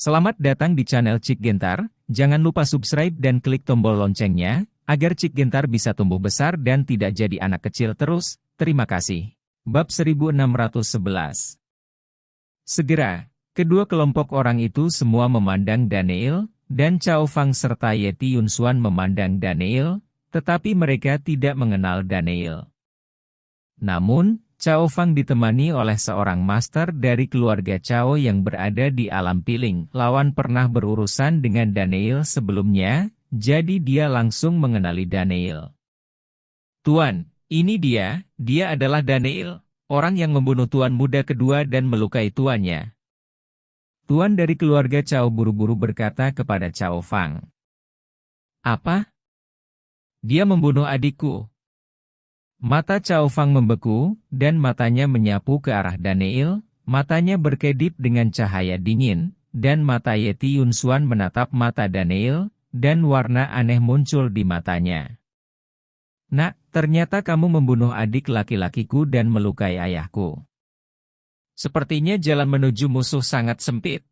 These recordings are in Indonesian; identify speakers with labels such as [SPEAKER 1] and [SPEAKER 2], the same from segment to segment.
[SPEAKER 1] Selamat datang di channel Cik Gentar, jangan lupa subscribe dan klik tombol loncengnya, agar Cik Gentar bisa tumbuh besar dan tidak jadi anak kecil terus, terima kasih. Bab 1611. Segera, kedua kelompok orang itu semua memandang Daniel, dan Cao Fang serta Yeti Yunxuan memandang Daniel, tetapi mereka tidak mengenal Daniel. Namun, Cao Fang ditemani oleh seorang master dari keluarga Cao yang berada di alam piling. Lawan pernah berurusan dengan Daniel sebelumnya, jadi dia langsung mengenali Daniel. Tuan, ini dia adalah Daniel, orang yang membunuh tuan muda kedua dan melukai tuannya. Tuan dari keluarga Cao buru-buru berkata kepada Cao Fang. Apa? Dia membunuh adikku. Mata Cao Fang membeku, dan matanya menyapu ke arah Daniel, matanya berkedip dengan cahaya dingin, dan mata Yeti Yunxuan menatap mata Daniel, dan warna aneh muncul di matanya. Nak, ternyata kamu membunuh adik laki-lakiku dan melukai ayahku. Sepertinya jalan menuju musuh sangat sempit.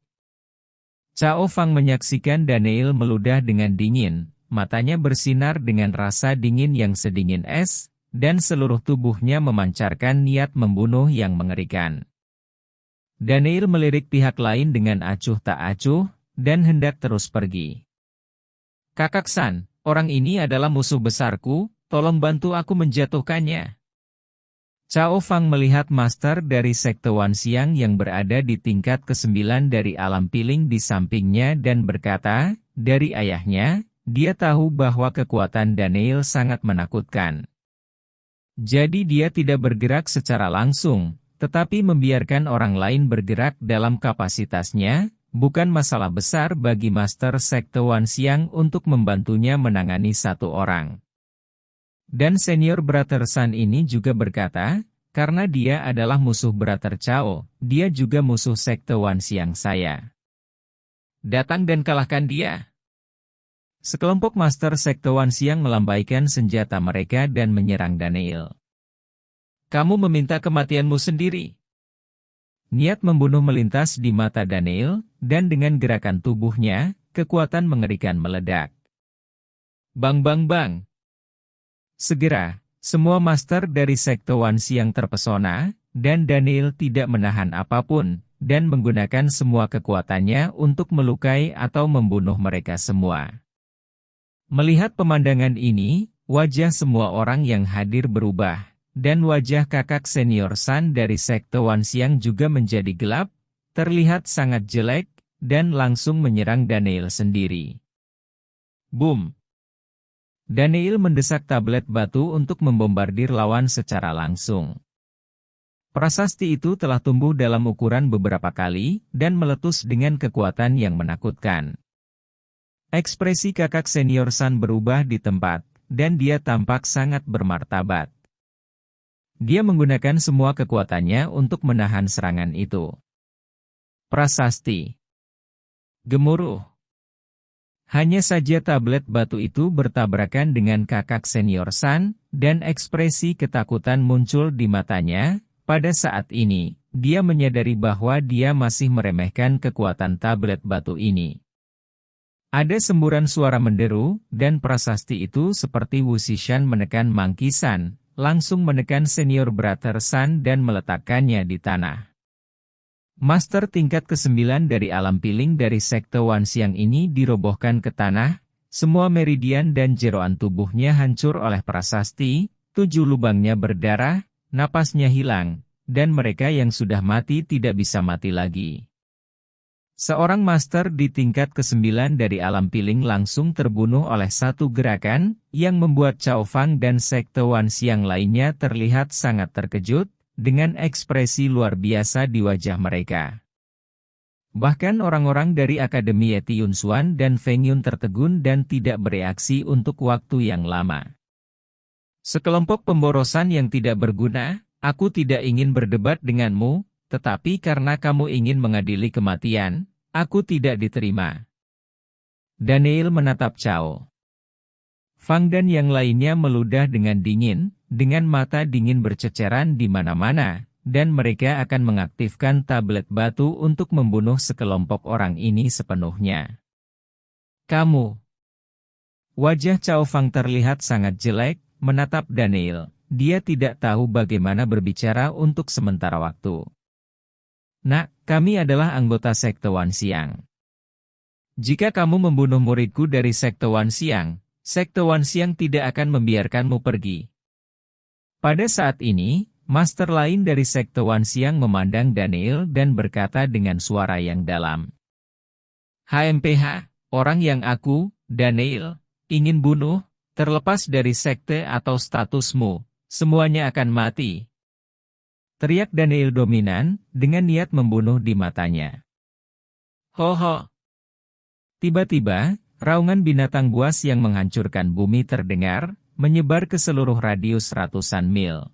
[SPEAKER 1] Cao Fang menyaksikan Daniel meludah dengan dingin, matanya bersinar dengan rasa dingin yang sedingin es, dan seluruh tubuhnya memancarkan niat membunuh yang mengerikan. Daniel melirik pihak lain dengan acuh tak acuh, dan hendak terus pergi. Kakak San, orang ini adalah musuh besarku, tolong bantu aku menjatuhkannya. Cao Fang melihat master dari sekte Wanxiang yang berada di tingkat ke-9 dari alam piling di sampingnya dan berkata, dari ayahnya, dia tahu bahwa kekuatan Daniel sangat menakutkan. Jadi dia tidak bergerak secara langsung, tetapi membiarkan orang lain bergerak dalam kapasitasnya, bukan masalah besar bagi Master Sekte Wanxiang untuk membantunya menangani satu orang. Dan senior Brother Sun ini juga berkata, karena dia adalah musuh Brother Cao, dia juga musuh Sekte Wanxiang saya. Datang dan kalahkan dia. Sekelompok Master Sekte Wanxiang melambaikan senjata mereka dan menyerang Daniel. Kamu meminta kematianmu sendiri. Niat membunuh melintas di mata Daniel, dan dengan gerakan tubuhnya, kekuatan mengerikan meledak. Bang bang bang. Segera, semua master dari Sekte Wanxiang terpesona, dan Daniel tidak menahan apapun, dan menggunakan semua kekuatannya untuk melukai atau membunuh mereka semua. Melihat pemandangan ini, wajah semua orang yang hadir berubah, dan wajah kakak senior San dari Sekte Wanxiang juga menjadi gelap, terlihat sangat jelek, dan langsung menyerang Daniel sendiri. Boom! Daniel mendesak tablet batu untuk membombardir lawan secara langsung. Prasasti itu telah tumbuh dalam ukuran beberapa kali, dan meletus dengan kekuatan yang menakutkan. Ekspresi kakak senior San berubah di tempat, dan dia tampak sangat bermartabat. Dia menggunakan semua kekuatannya untuk menahan serangan itu. Prasasti. Gemuruh. Hanya saja tablet batu itu bertabrakan dengan kakak senior San, dan ekspresi ketakutan muncul di matanya. Pada saat ini, dia menyadari bahwa dia masih meremehkan kekuatan tablet batu ini. Ada semburan suara menderu, dan prasasti itu seperti Wu Xishan menekan Monkey San, langsung menekan senior Brother Sun dan meletakkannya di tanah. Master tingkat ke-9 dari alam piling dari Sekte Wanxiang ini dirobohkan ke tanah, semua meridian dan jeroan tubuhnya hancur oleh prasasti, 7 lubangnya berdarah, napasnya hilang, dan mereka yang sudah mati tidak bisa mati lagi. Seorang master di tingkat ke-9 dari alam piling langsung terbunuh oleh satu gerakan, yang membuat Cao Fang dan Sekte Wanxiang lainnya terlihat sangat terkejut, dengan ekspresi luar biasa di wajah mereka. Bahkan orang-orang dari Akademi Yeti Yunxuan dan Feng Yun tertegun dan tidak bereaksi untuk waktu yang lama. Sekelompok pemborosan yang tidak berguna, aku tidak ingin berdebat denganmu, tetapi karena kamu ingin mengadili kematian, aku tidak diterima. Daniel menatap Cao Fang dan yang lainnya meludah dengan dingin, dengan mata dingin berceceran di mana-mana, dan mereka akan mengaktifkan tablet batu untuk membunuh sekelompok orang ini sepenuhnya. Kamu. Wajah Cao Fang terlihat sangat jelek, menatap Daniel. Dia tidak tahu bagaimana berbicara untuk sementara waktu. Nak, kami adalah anggota Sekte Wan Xiang. Jika kamu membunuh muridku dari Sekte Wan Xiang tidak akan membiarkanmu pergi. Pada saat ini, master lain dari Sekte Wan Xiang memandang Daniel dan berkata dengan suara yang dalam. HMPH, orang yang aku, Daniel, ingin bunuh, terlepas dari sekte atau statusmu, semuanya akan mati. Teriak Daniel dominan, dengan niat membunuh di matanya. Ho. Tiba-tiba, raungan binatang buas yang menghancurkan bumi terdengar, menyebar ke seluruh radius ratusan mil.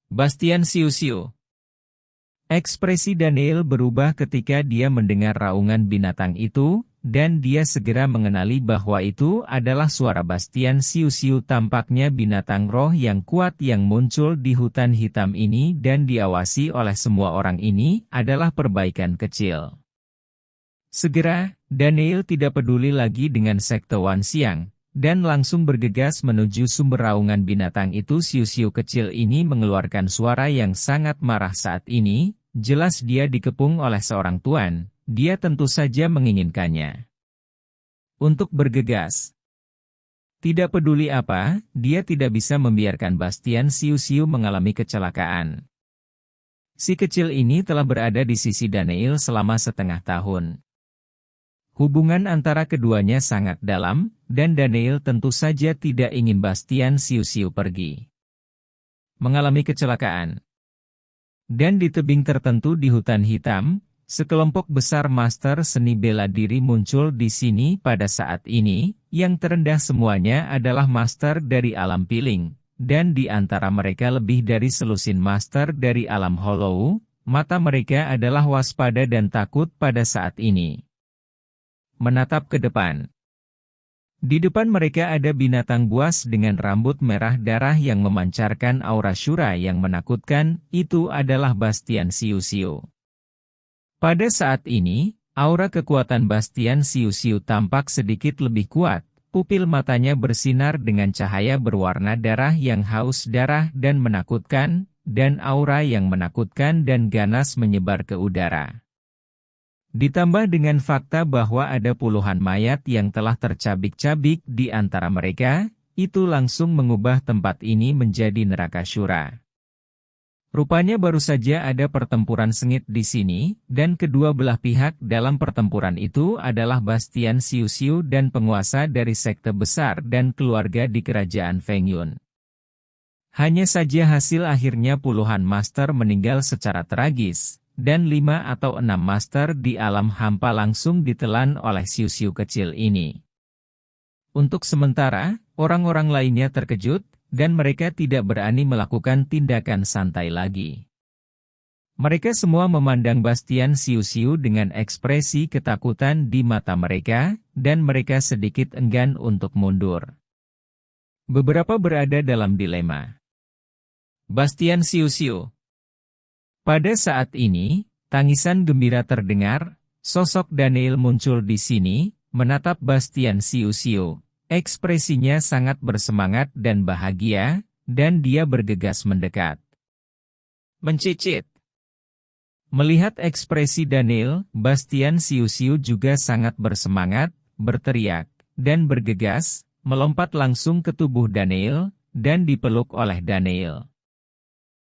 [SPEAKER 1] Bastian Siu-Siu. Ekspresi Daniel berubah ketika dia mendengar raungan binatang itu, dan dia segera mengenali bahwa itu adalah suara Bastian Siu-Siu. Tampaknya binatang roh yang kuat yang muncul di hutan hitam ini dan diawasi oleh semua orang ini adalah perbaikan kecil. Segera, Daniel tidak peduli lagi dengan Sekte Wan Xiang, dan langsung bergegas menuju sumber raungan binatang itu. Siu-Siu kecil ini mengeluarkan suara yang sangat marah saat ini, jelas dia dikepung oleh seorang tuan, dia tentu saja menginginkannya untuk bergegas. Tidak peduli apa, dia tidak bisa membiarkan Bastian Siu-Siu mengalami kecelakaan. Si kecil ini telah berada di sisi Daniel selama setengah tahun. Hubungan antara keduanya sangat dalam, dan Daniel tentu saja tidak ingin Bastian Siu-Siu pergi. Mengalami kecelakaan. Dan di tebing tertentu di hutan hitam, sekelompok besar master seni bela diri muncul di sini pada saat ini, yang terendah semuanya adalah master dari alam piling, dan di antara mereka lebih dari selusin master dari alam hollow, mata mereka adalah waspada dan takut pada saat ini. Menatap ke depan. Di depan mereka ada binatang buas dengan rambut merah darah yang memancarkan aura syura yang menakutkan, itu adalah Bastian Siu-Siu. Pada saat ini, aura kekuatan Bastian Siu-Siu tampak sedikit lebih kuat, pupil matanya bersinar dengan cahaya berwarna darah yang haus darah dan menakutkan, dan aura yang menakutkan dan ganas menyebar ke udara. Ditambah dengan fakta bahwa ada puluhan mayat yang telah tercabik-cabik di antara mereka, itu langsung mengubah tempat ini menjadi neraka syura. Rupanya baru saja ada pertempuran sengit di sini, dan kedua belah pihak dalam pertempuran itu adalah Bastian Siu-Siu dan penguasa dari sekte besar dan keluarga di kerajaan Feng Yun. Hanya saja hasil akhirnya puluhan master meninggal secara tragis, dan 5 atau 6 master di alam hampa langsung ditelan oleh Siu-Siu kecil ini. Untuk sementara, orang-orang lainnya terkejut, dan mereka tidak berani melakukan tindakan santai lagi. Mereka semua memandang Bastian Siu-Siu dengan ekspresi ketakutan di mata mereka, dan mereka sedikit enggan untuk mundur. Beberapa berada dalam dilema. Bastian Siu-Siu. Pada saat ini, tangisan gembira terdengar, sosok Daniel muncul di sini, menatap Bastian Siu-Siu. Ekspresinya sangat bersemangat dan bahagia, dan dia bergegas mendekat. Mencicit. Melihat ekspresi Daniel, Bastian Siu-Siu juga sangat bersemangat, berteriak, dan bergegas, melompat langsung ke tubuh Daniel, dan dipeluk oleh Daniel.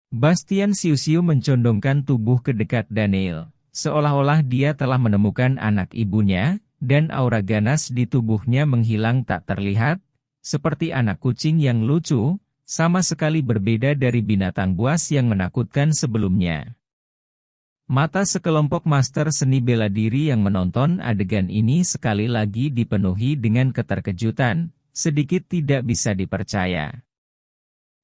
[SPEAKER 1] Bastian Siu-Siu mencondongkan tubuh ke dekat Daniel, seolah-olah dia telah menemukan anak ibunya, dan aura ganas di tubuhnya menghilang tak terlihat, seperti anak kucing yang lucu, sama sekali berbeda dari binatang buas yang menakutkan sebelumnya. Mata sekelompok master seni bela diri yang menonton adegan ini sekali lagi dipenuhi dengan keterkejutan, sedikit tidak bisa dipercaya.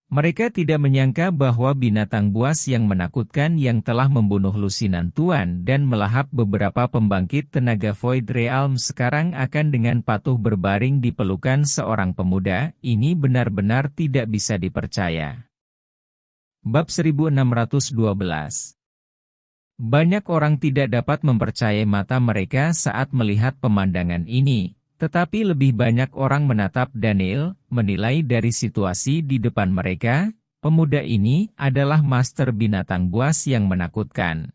[SPEAKER 1] Mereka tidak menyangka bahwa binatang buas yang menakutkan yang telah membunuh lusinan tuan dan melahap beberapa pembangkit tenaga Void Realm sekarang akan dengan patuh berbaring di pelukan seorang pemuda, ini benar-benar tidak bisa dipercaya. Bab 1612. Banyak orang tidak dapat mempercayai mata mereka saat melihat pemandangan ini, tetapi lebih banyak orang menatap Daniel, menilai dari situasi di depan mereka, pemuda ini adalah master binatang buas yang menakutkan.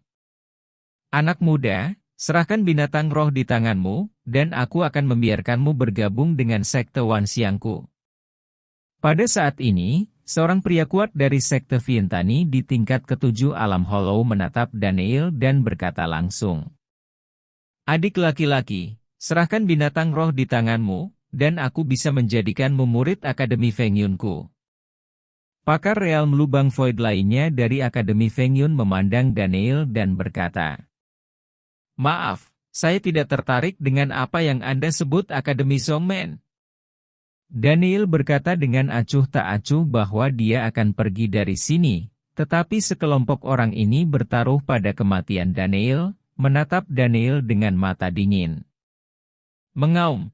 [SPEAKER 1] Anak muda, serahkan binatang roh di tanganmu, dan aku akan membiarkanmu bergabung dengan sekte Wanxiangku. Pada saat ini, seorang pria kuat dari sekte Vientani di tingkat ketujuh alam hollow menatap Daniel dan berkata langsung. Adik laki-laki, serahkan binatang roh di tanganmu, dan aku bisa menjadikanmu murid Akademi Feng Yunku. Pakar realm lubang void lainnya dari Akademi Feng Yun memandang Daniel dan berkata, Maaf, saya tidak tertarik dengan apa yang Anda sebut Akademi Songmen. Daniel berkata dengan acuh tak acuh bahwa dia akan pergi dari sini, tetapi sekelompok orang ini bertaruh pada kematian Daniel, menatap Daniel dengan mata dingin. Mengaum.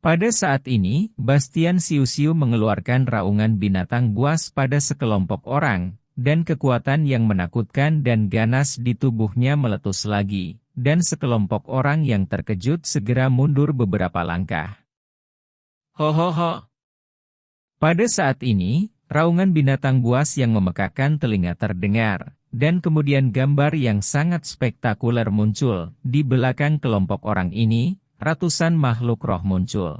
[SPEAKER 1] Pada saat ini, Bastian Siu-Siu mengeluarkan raungan binatang buas pada sekelompok orang, dan kekuatan yang menakutkan dan ganas di tubuhnya meletus lagi, dan sekelompok orang yang terkejut segera mundur beberapa langkah. Ho ho ho. Pada saat ini, raungan binatang buas yang memekakkan telinga terdengar, dan kemudian gambar yang sangat spektakuler muncul. Di belakang kelompok orang ini, ratusan makhluk roh muncul.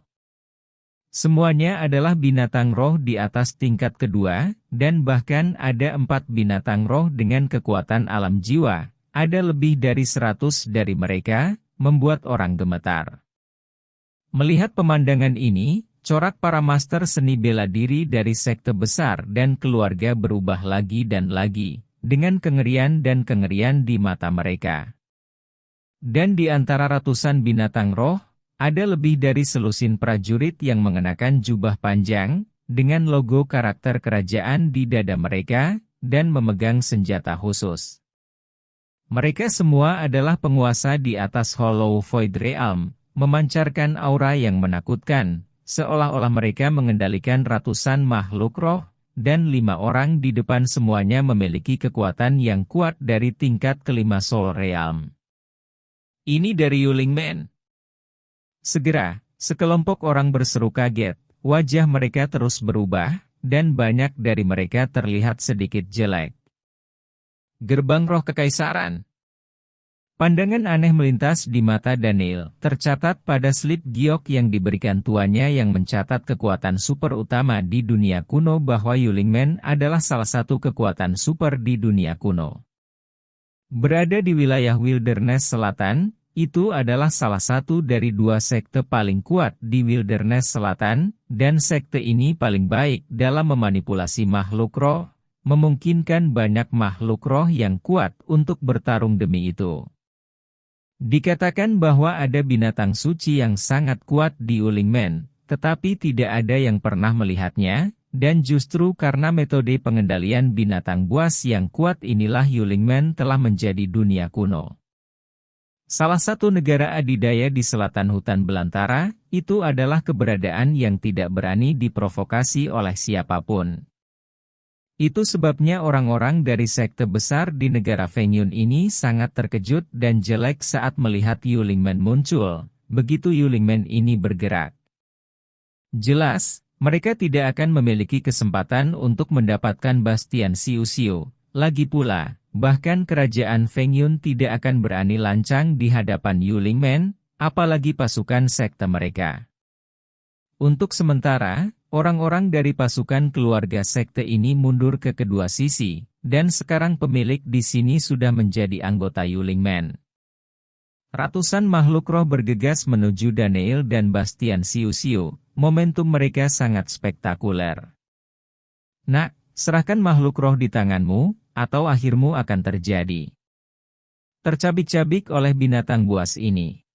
[SPEAKER 1] Semuanya adalah binatang roh di atas tingkat kedua, dan bahkan ada 4 binatang roh dengan kekuatan alam jiwa. Ada lebih dari 100 dari mereka, membuat orang gemetar. Melihat pemandangan ini, corak para master seni bela diri dari sekte besar dan keluarga berubah lagi dan lagi, dengan kengerian dan kengerian di mata mereka. Dan di antara ratusan binatang roh, ada lebih dari selusin prajurit yang mengenakan jubah panjang, dengan logo karakter kerajaan di dada mereka, dan memegang senjata khusus. Mereka semua adalah penguasa di atas Hollow Void Realm, memancarkan aura yang menakutkan, seolah-olah mereka mengendalikan ratusan makhluk roh, dan 5 orang di depan semuanya memiliki kekuatan yang kuat dari tingkat kelima Soul Realm. Ini dari Yuling Man. Segera, sekelompok orang berseru kaget, wajah mereka terus berubah, dan banyak dari mereka terlihat sedikit jelek. Gerbang roh kekaisaran. Pandangan aneh melintas di mata Daniel, tercatat pada slip giok yang diberikan tuannya yang mencatat kekuatan super utama di dunia kuno bahwa Yuling Man adalah salah satu kekuatan super di dunia kuno. Berada di wilayah Wilderness Selatan, itu adalah salah satu dari 2 sekte paling kuat di Wilderness Selatan, dan sekte ini paling baik dalam memanipulasi makhluk roh, memungkinkan banyak makhluk roh yang kuat untuk bertarung demi itu. Dikatakan bahwa ada binatang suci yang sangat kuat di Yuling Man, tetapi tidak ada yang pernah melihatnya, dan justru karena metode pengendalian binatang buas yang kuat inilah Yuling Man telah menjadi dunia kuno. Salah satu negara adidaya di selatan hutan belantara, itu adalah keberadaan yang tidak berani diprovokasi oleh siapapun. Itu sebabnya orang-orang dari sekte besar di negara Feng Yun ini sangat terkejut dan jelek saat melihat Yuling Man muncul, begitu Yuling Man ini bergerak. Jelas, mereka tidak akan memiliki kesempatan untuk mendapatkan Bastian Siu-Siu, lagi pula. Bahkan kerajaan Feng Yun tidak akan berani lancang di hadapan Yuling Man, apalagi pasukan sekte mereka. Untuk sementara, orang-orang dari pasukan keluarga sekte ini mundur ke kedua sisi, dan sekarang pemilik di sini sudah menjadi anggota Yuling Man. Ratusan makhluk roh bergegas menuju Daniel dan Bastian Siu-Siu, momentum mereka sangat spektakuler. Nak, serahkan makhluk roh di tanganmu, atau akhirmu akan terjadi. Tercabik-cabik oleh binatang buas ini.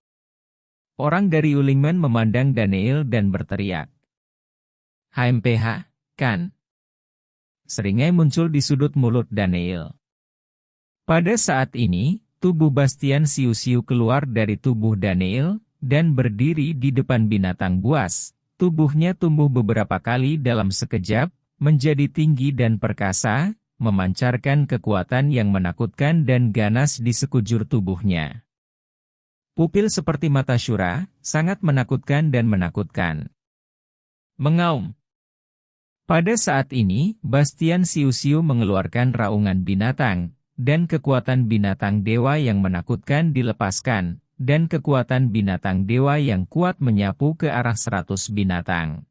[SPEAKER 1] Orang dari Yuling Man memandang Daniel dan berteriak. HMPH, kan? Seringai muncul di sudut mulut Daniel. Pada saat ini, tubuh Bastian Siu-Siu keluar dari tubuh Daniel, dan berdiri di depan binatang buas. Tubuhnya tumbuh beberapa kali dalam sekejap, menjadi tinggi dan perkasa, memancarkan kekuatan yang menakutkan dan ganas di sekujur tubuhnya. Pupil seperti mata Shura, sangat menakutkan dan menakutkan. Mengaum. Pada saat ini, Bastian Siu-Siu mengeluarkan raungan binatang, dan kekuatan binatang dewa yang menakutkan dilepaskan, dan kekuatan binatang dewa yang kuat menyapu ke arah 100 binatang.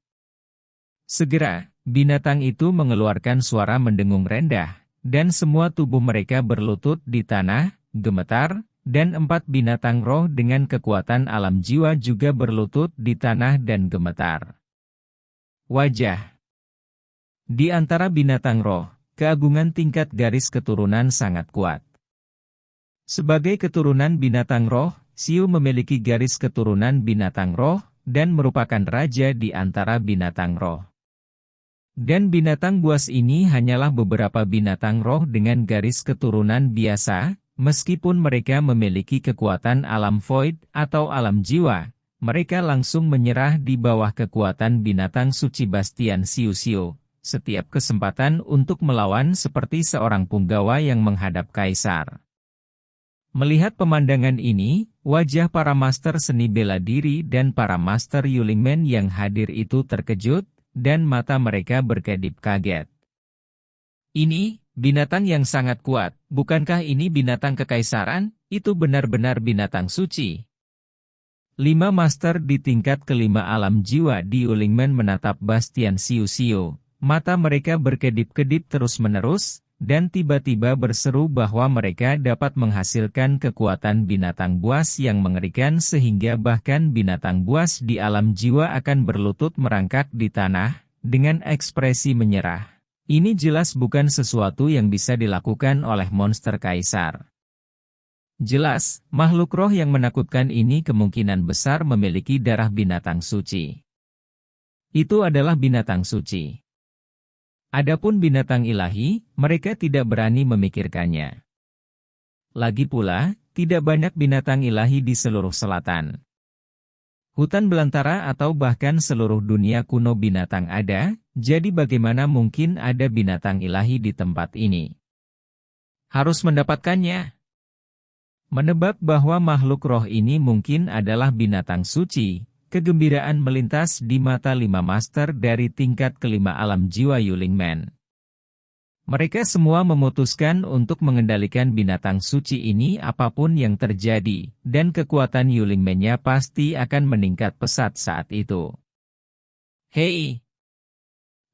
[SPEAKER 1] Segera, binatang itu mengeluarkan suara mendengung rendah, dan semua tubuh mereka berlutut di tanah, gemetar, dan 4 binatang roh dengan kekuatan alam jiwa juga berlutut di tanah dan gemetar. Wajah. Di antara binatang roh, keagungan tingkat garis keturunan sangat kuat. Sebagai keturunan binatang roh, Siu memiliki garis keturunan binatang roh, dan merupakan raja di antara binatang roh. Dan binatang buas ini hanyalah beberapa binatang roh dengan garis keturunan biasa. Meskipun mereka memiliki kekuatan alam void atau alam jiwa, mereka langsung menyerah di bawah kekuatan binatang suci Bastian Siu-Siu, setiap kesempatan untuk melawan seperti seorang punggawa yang menghadap kaisar. Melihat pemandangan ini, wajah para master seni bela diri dan para master Yulingmen yang hadir itu terkejut, dan mata mereka berkedip kaget. Ini binatang yang sangat kuat, bukankah ini binatang kekaisaran? Itu benar-benar binatang suci. 5 master di tingkat kelima alam jiwa di Yulingmen menatap Bastian Siu-Siu. Mata mereka berkedip-kedip terus-menerus, dan tiba-tiba berseru bahwa mereka dapat menghasilkan kekuatan binatang buas yang mengerikan sehingga bahkan binatang buas di alam jiwa akan berlutut merangkak di tanah, dengan ekspresi menyerah. Ini jelas bukan sesuatu yang bisa dilakukan oleh monster kaisar. Jelas, makhluk roh yang menakutkan ini kemungkinan besar memiliki darah binatang suci. Itu adalah binatang suci. Adapun binatang ilahi, mereka tidak berani memikirkannya. Lagi pula, tidak banyak binatang ilahi di seluruh selatan. Hutan belantara atau bahkan seluruh dunia kuno binatang ada, jadi bagaimana mungkin ada binatang ilahi di tempat ini? Harus mendapatkannya. Menebak bahwa makhluk roh ini mungkin adalah binatang suci, kegembiraan melintas di mata 5 master dari tingkat kelima alam jiwa Yulingmen. Mereka semua memutuskan untuk mengendalikan binatang suci ini apapun yang terjadi, dan kekuatan Yulingmennya pasti akan meningkat pesat saat itu. Hei!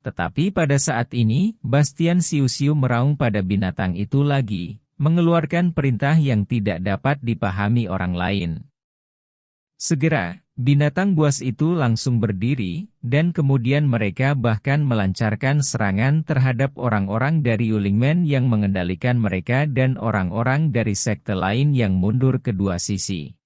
[SPEAKER 1] Tetapi pada saat ini, Bastian Siu-Siu meraung pada binatang itu lagi, mengeluarkan perintah yang tidak dapat dipahami orang lain. Segera, binatang buas itu langsung berdiri, dan kemudian mereka bahkan melancarkan serangan terhadap orang-orang dari Yulingmen yang mengendalikan mereka dan orang-orang dari sekte lain yang mundur ke dua sisi.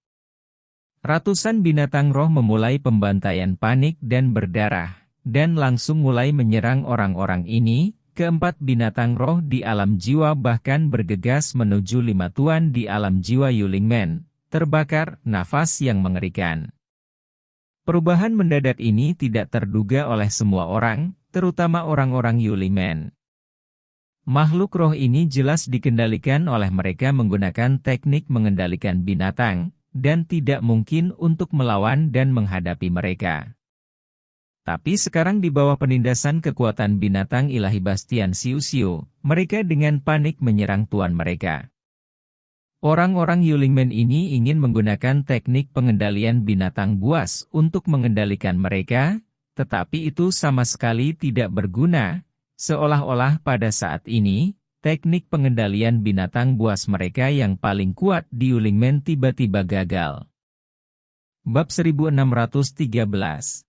[SPEAKER 1] Ratusan binatang roh memulai pembantaian panik dan berdarah, dan langsung mulai menyerang orang-orang ini. Keempat binatang roh di alam jiwa bahkan bergegas menuju 5 tuan di alam jiwa Yulingmen, terbakar nafas yang mengerikan. Perubahan mendadak ini tidak terduga oleh semua orang, terutama orang-orang Yulingmen. Makhluk roh ini jelas dikendalikan oleh mereka menggunakan teknik mengendalikan binatang, dan tidak mungkin untuk melawan dan menghadapi mereka. Tapi sekarang di bawah penindasan kekuatan binatang ilahi Bastian Siu-Siu, mereka dengan panik menyerang tuan mereka. Orang-orang Yulingmen ini ingin menggunakan teknik pengendalian binatang buas untuk mengendalikan mereka, tetapi itu sama sekali tidak berguna, seolah-olah pada saat ini, teknik pengendalian binatang buas mereka yang paling kuat di Yulingmen tiba-tiba gagal. Bab 1613.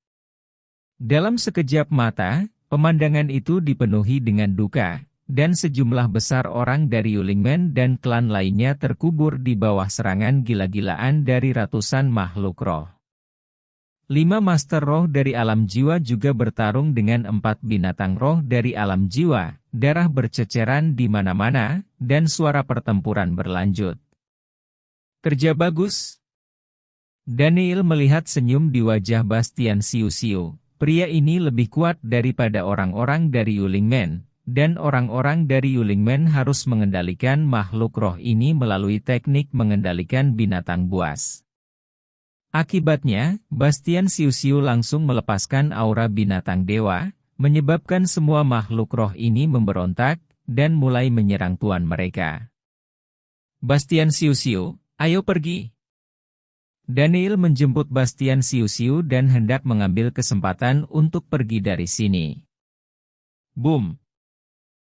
[SPEAKER 1] Dalam sekejap mata, pemandangan itu dipenuhi dengan duka, dan sejumlah besar orang dari Yulingmen dan klan lainnya terkubur di bawah serangan gila-gilaan dari ratusan makhluk roh. 5 master roh dari alam jiwa juga bertarung dengan 4 binatang roh dari alam jiwa, darah berceceran di mana-mana, dan suara pertempuran berlanjut. Kerja bagus. Daniel melihat senyum di wajah Bastian Siu-Siu. Pria ini lebih kuat daripada orang-orang dari Yulingmen, dan orang-orang dari Yulingmen harus mengendalikan makhluk roh ini melalui teknik mengendalikan binatang buas. Akibatnya, Bastian Siu-Siu langsung melepaskan aura binatang dewa, menyebabkan semua makhluk roh ini memberontak, dan mulai menyerang tuan mereka. Bastian Siu-Siu, ayo pergi. Daniel menjemput Bastian Siu-Siu dan hendak mengambil kesempatan untuk pergi dari sini. Boom!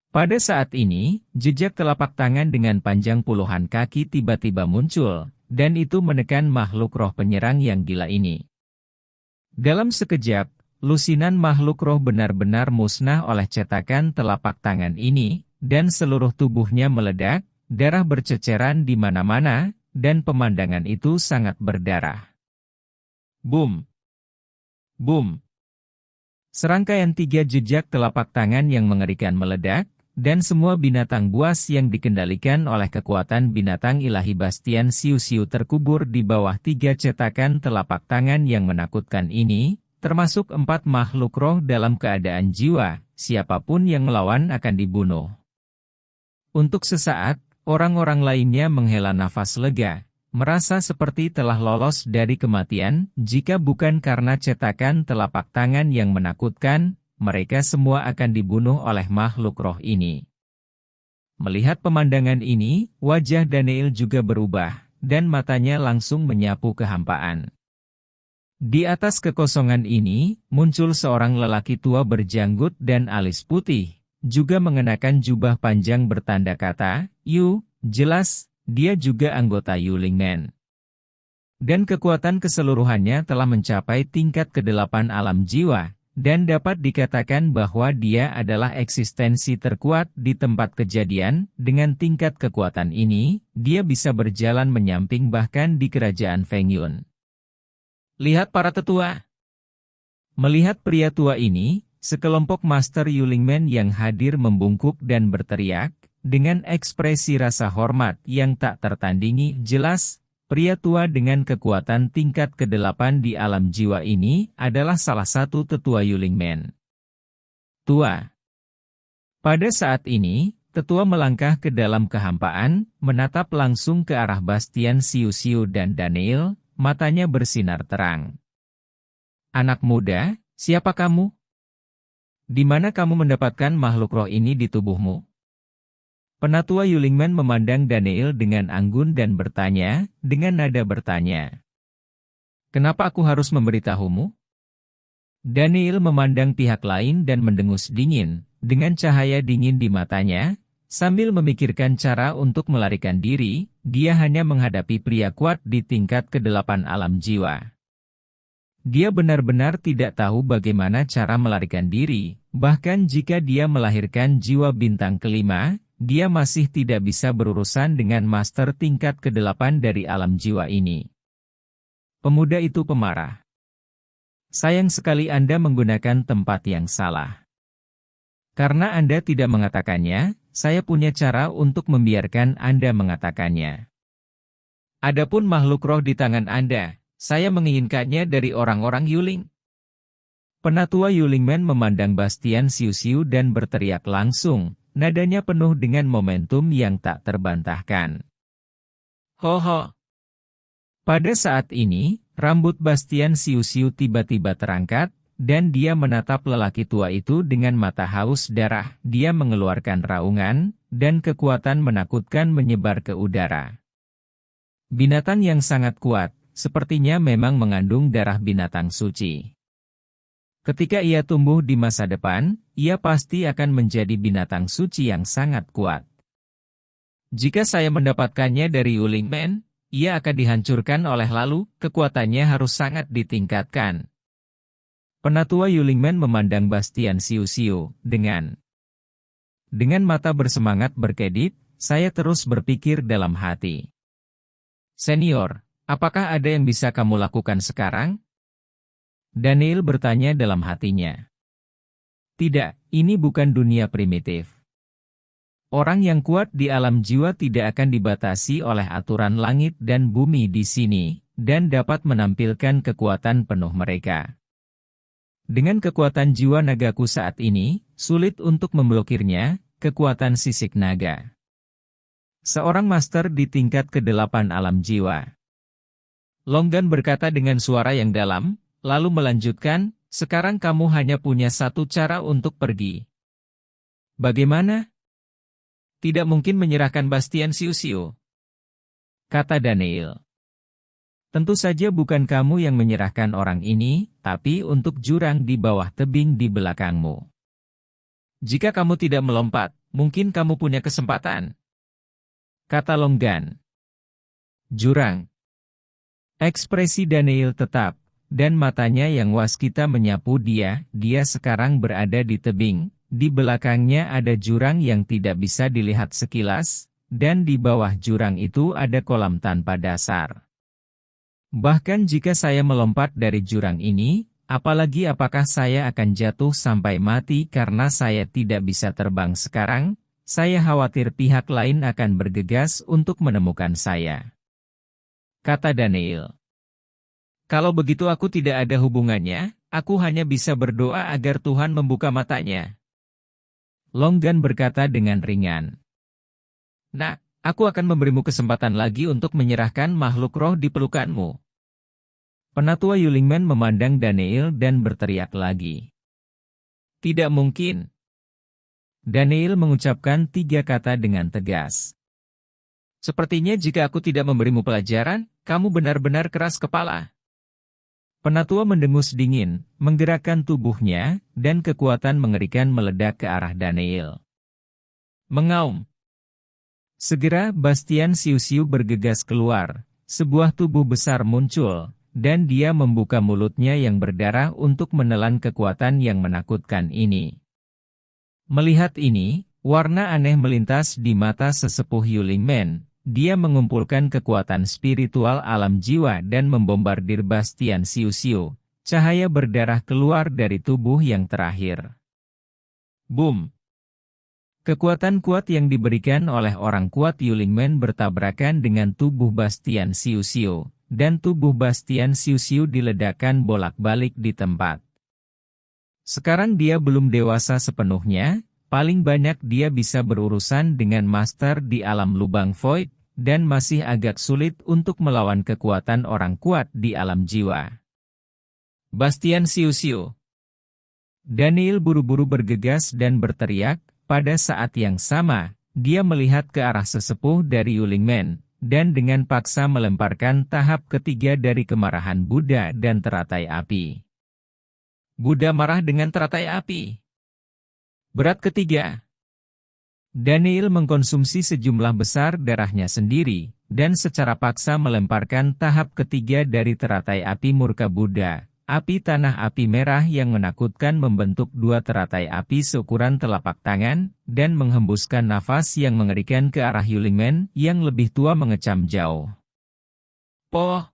[SPEAKER 1] Pada saat ini, jejak telapak tangan dengan panjang puluhan kaki tiba-tiba muncul, dan itu menekan makhluk roh penyerang yang gila ini. Dalam sekejap, lusinan makhluk roh benar-benar musnah oleh cetakan telapak tangan ini, dan seluruh tubuhnya meledak, darah berceceran di mana-mana, dan pemandangan itu sangat berdarah. Boom! Boom! Serangkaian 3 jejak telapak tangan yang mengerikan meledak, dan semua binatang buas yang dikendalikan oleh kekuatan binatang ilahi Bastian Siu-Siu terkubur di bawah 3 cetakan telapak tangan yang menakutkan ini, termasuk 4 makhluk roh dalam keadaan jiwa, siapapun yang melawan akan dibunuh. Untuk sesaat, orang-orang lainnya menghela nafas lega, merasa seperti telah lolos dari kematian. Jika bukan karena cetakan telapak tangan yang menakutkan, mereka semua akan dibunuh oleh makhluk roh ini. Melihat pemandangan ini, wajah Daniel juga berubah, dan matanya langsung menyapu kehampaan. Di atas kekosongan ini, muncul seorang lelaki tua berjanggut dan alis putih, juga mengenakan jubah panjang bertanda kata, Yu, jelas, dia juga anggota Yulingmen. Dan kekuatan keseluruhannya telah mencapai tingkat ke-8 alam jiwa, dan dapat dikatakan bahwa dia adalah eksistensi terkuat di tempat kejadian. Dengan tingkat kekuatan ini, dia bisa berjalan menyamping bahkan di kerajaan Feng Yun. Lihat para tetua. Melihat pria tua ini, sekelompok Master Yulingmen yang hadir membungkuk dan berteriak, dengan ekspresi rasa hormat yang tak tertandingi. Jelas, pria tua dengan kekuatan tingkat ke-8 di alam jiwa ini adalah salah satu tetua Yulingmen. Tua. Pada saat ini, tetua melangkah ke dalam kehampaan, menatap langsung ke arah Bastian Siu-Siu dan Daniel, matanya bersinar terang. Anak muda, siapa kamu? Di mana kamu mendapatkan makhluk roh ini di tubuhmu? Penatua Yulingmen memandang Daniel dengan anggun dan bertanya, dengan nada bertanya. Kenapa aku harus memberitahumu? Daniel memandang pihak lain dan mendengus dingin, dengan cahaya dingin di matanya, sambil memikirkan cara untuk melarikan diri. Dia hanya menghadapi pria kuat di tingkat ke-8 alam jiwa. Dia benar-benar tidak tahu bagaimana cara melarikan diri, bahkan jika dia melahirkan jiwa bintang ke-5, dia masih tidak bisa berurusan dengan master tingkat ke-8 dari alam jiwa ini. Pemuda itu pemarah. Sayang sekali Anda menggunakan tempat yang salah. Karena Anda tidak mengatakannya, saya punya cara untuk membiarkan Anda mengatakannya. Adapun makhluk roh di tangan Anda, saya menginginkannya dari orang-orang Yuling. Penatua Yulingmen memandang Bastian Siu-Siu dan berteriak langsung, nadanya penuh dengan momentum yang tak terbantahkan. Ho ho. Pada saat ini, rambut Bastian Siu-Siu tiba-tiba terangkat, dan dia menatap lelaki tua itu dengan mata haus darah. Dia mengeluarkan raungan, dan kekuatan menakutkan menyebar ke udara. Binatang yang sangat kuat, sepertinya memang mengandung darah binatang suci. Ketika ia tumbuh di masa depan, ia pasti akan menjadi binatang suci yang sangat kuat. Jika saya mendapatkannya dari Yulingmen, ia akan dihancurkan oleh lalu, kekuatannya harus sangat ditingkatkan. Penatua Yulingmen memandang Bastian Siu-Siu, dengan mata bersemangat berkedip, saya terus berpikir dalam hati. Senior, apakah ada yang bisa kamu lakukan sekarang? Daniel bertanya dalam hatinya. Tidak, ini bukan dunia primitif. Orang yang kuat di alam jiwa tidak akan dibatasi oleh aturan langit dan bumi di sini, dan dapat menampilkan kekuatan penuh mereka. Dengan kekuatan jiwa nagaku saat ini, sulit untuk memblokirnya, kekuatan sisik naga. Seorang master di tingkat ke-8 alam jiwa. Longgan berkata dengan suara yang dalam, lalu melanjutkan, sekarang kamu hanya punya satu cara untuk pergi. Bagaimana? Tidak mungkin menyerahkan Bastian Siu-Siu, kata Daniel. Tentu saja bukan kamu yang menyerahkan orang ini, tapi untuk jurang di bawah tebing di belakangmu. Jika kamu tidak melompat, mungkin kamu punya kesempatan, kata Longgan. Jurang. Ekspresi Daniel tetap, dan matanya yang waskita menyapu dia sekarang berada di tebing, di belakangnya ada jurang yang tidak bisa dilihat sekilas, dan di bawah jurang itu ada kolam tanpa dasar. Bahkan jika saya melompat dari jurang ini, apalagi apakah saya akan jatuh sampai mati karena saya tidak bisa terbang sekarang, saya khawatir pihak lain akan bergegas untuk menemukan saya, kata Daniel. Kalau begitu aku tidak ada hubungannya, aku hanya bisa berdoa agar Tuhan membuka matanya, Longgan berkata dengan ringan. Nah, aku akan memberimu kesempatan lagi untuk menyerahkan makhluk roh di pelukanmu. Penatua Yulingmen memandang Daniel dan berteriak lagi. Tidak mungkin. Daniel mengucapkan 3 kata dengan tegas. Sepertinya jika aku tidak memberimu pelajaran, kamu benar-benar keras kepala. Penatua mendengus dingin, menggerakkan tubuhnya, dan kekuatan mengerikan meledak ke arah Daniel. Mengaum. Segera Bastian Siu-Siu bergegas keluar, sebuah tubuh besar muncul, dan dia membuka mulutnya yang berdarah untuk menelan kekuatan yang menakutkan ini. Melihat ini, warna aneh melintas di mata sesepuh Yulingmen. Dia mengumpulkan kekuatan spiritual alam jiwa dan membombardir Bastian Siu-Siu. Cahaya berdarah keluar dari tubuh yang terakhir. Boom! Kekuatan kuat yang diberikan oleh orang kuat Yulingmen bertabrakan dengan tubuh Bastian Siu-Siu, dan tubuh Bastian Siu-Siu diledakkan bolak-balik di tempat. Sekarang dia belum dewasa sepenuhnya, paling banyak dia bisa berurusan dengan master di alam lubang void, dan masih agak sulit untuk melawan kekuatan orang kuat di alam jiwa. Bastian Siu-Siu. Daniel buru-buru bergegas dan berteriak, pada saat yang sama, dia melihat ke arah sesepuh dari Yulingmen, dan dengan paksa melemparkan tahap ketiga dari kemarahan Buddha dan teratai api. Buddha marah dengan teratai api. Berat ketiga. Daniel mengkonsumsi sejumlah besar darahnya sendiri, dan secara paksa melemparkan tahap ketiga dari teratai api murka Buddha, api tanah api merah yang menakutkan membentuk 2 teratai api seukuran telapak tangan, dan menghembuskan nafas yang mengerikan ke arah Yulingmen yang lebih tua mengecam jauh. Poh!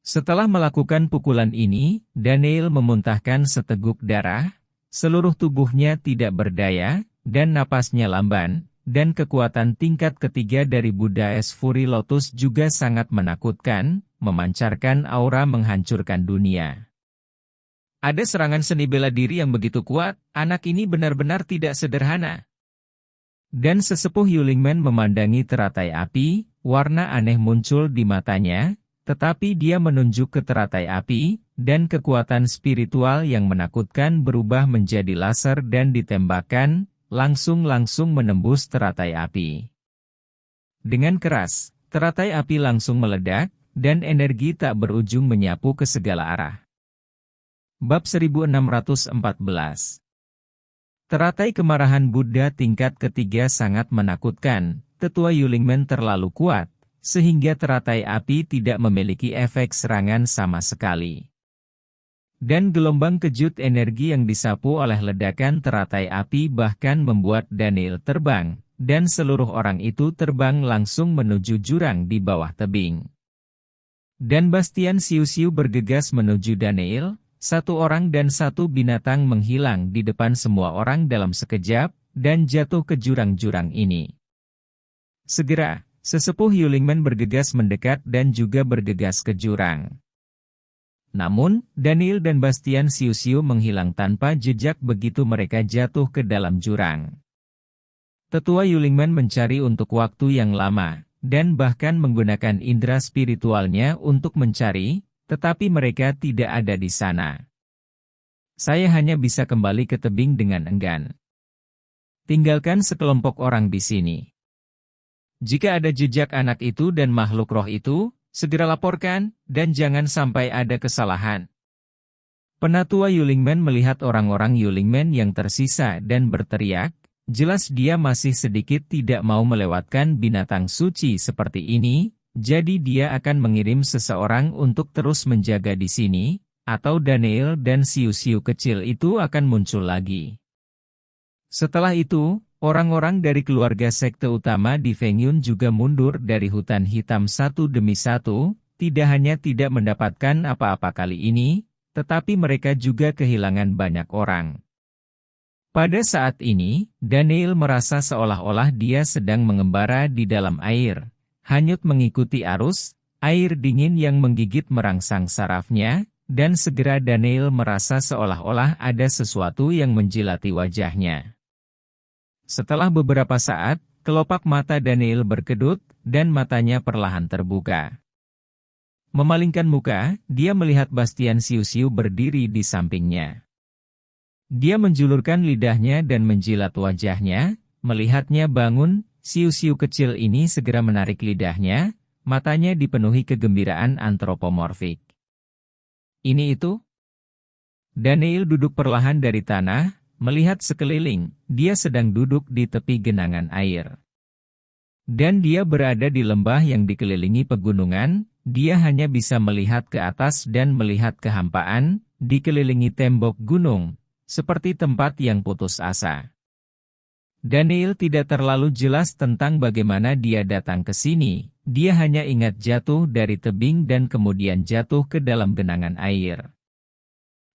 [SPEAKER 1] Setelah melakukan pukulan ini, Daniel memuntahkan seteguk darah, seluruh tubuhnya tidak berdaya, dan napasnya lamban, dan kekuatan tingkat ketiga dari Buddha Es Fury Lotus juga sangat menakutkan, memancarkan aura menghancurkan dunia. Ada serangan seni bela diri yang begitu kuat, anak ini benar-benar tidak sederhana. Dan sesepuh Yulingmen memandangi teratai api, warna aneh muncul di matanya, tetapi dia menunjuk ke teratai api, dan kekuatan spiritual yang menakutkan berubah menjadi laser dan ditembakkan, langsung menembus teratai api. Dengan keras, teratai api langsung meledak, dan energi tak berujung menyapu ke segala arah. Bab 1614. Teratai kemarahan Buddha tingkat ketiga sangat menakutkan, tetua Yulingmen terlalu kuat, sehingga teratai api tidak memiliki efek serangan sama sekali. Dan gelombang kejut energi yang disapu oleh ledakan teratai api bahkan membuat Daniel terbang, dan seluruh orang itu terbang langsung menuju jurang di bawah tebing. Dan Bastian Siu-Siu bergegas menuju Daniel, 1 orang dan 1 binatang menghilang di depan semua orang dalam sekejap, dan jatuh ke jurang-jurang ini. Segera, sesepuh Yulingmen bergegas mendekat dan juga bergegas ke jurang. Namun, Daniel dan Bastian siu-siu menghilang tanpa jejak begitu mereka jatuh ke dalam jurang. Tetua Yulingman mencari untuk waktu yang lama, dan bahkan menggunakan indera spiritualnya untuk mencari, tetapi mereka tidak ada di sana. Saya hanya bisa kembali ke tebing dengan enggan. Tinggalkan sekelompok orang di sini. Jika ada jejak anak itu dan makhluk roh itu, segera laporkan, dan jangan sampai ada kesalahan. Penatua Yulingman melihat orang-orang Yulingman yang tersisa dan berteriak, jelas dia masih sedikit tidak mau melewatkan binatang suci seperti ini, jadi dia akan mengirim seseorang untuk terus menjaga di sini, atau Daniel dan siu-siu kecil itu akan muncul lagi. Setelah itu, orang-orang dari keluarga sekte utama di Fengyun juga mundur dari hutan hitam satu demi satu, tidak hanya tidak mendapatkan apa-apa kali ini, tetapi mereka juga kehilangan banyak orang. Pada saat ini, Daniel merasa seolah-olah dia sedang mengembara di dalam air, hanyut mengikuti arus, air dingin yang menggigit merangsang sarafnya, dan segera Daniel merasa seolah-olah ada sesuatu yang menjilati wajahnya. Setelah beberapa saat, kelopak mata Daniel berkedut, dan matanya perlahan terbuka. Memalingkan muka, dia melihat Bastian siu-siu berdiri di sampingnya. Dia menjulurkan lidahnya dan menjilat wajahnya, melihatnya bangun, siu-siu kecil ini segera menarik lidahnya, matanya dipenuhi kegembiraan antropomorfik. Ini itu? Daniel duduk perlahan dari tanah, melihat sekeliling, dia sedang duduk di tepi genangan air. Dan dia berada di lembah yang dikelilingi pegunungan, dia hanya bisa melihat ke atas dan melihat kehampaan, dikelilingi tembok gunung, seperti tempat yang putus asa. Daniel tidak terlalu jelas tentang bagaimana dia datang ke sini, dia hanya ingat jatuh dari tebing dan kemudian jatuh ke dalam genangan air.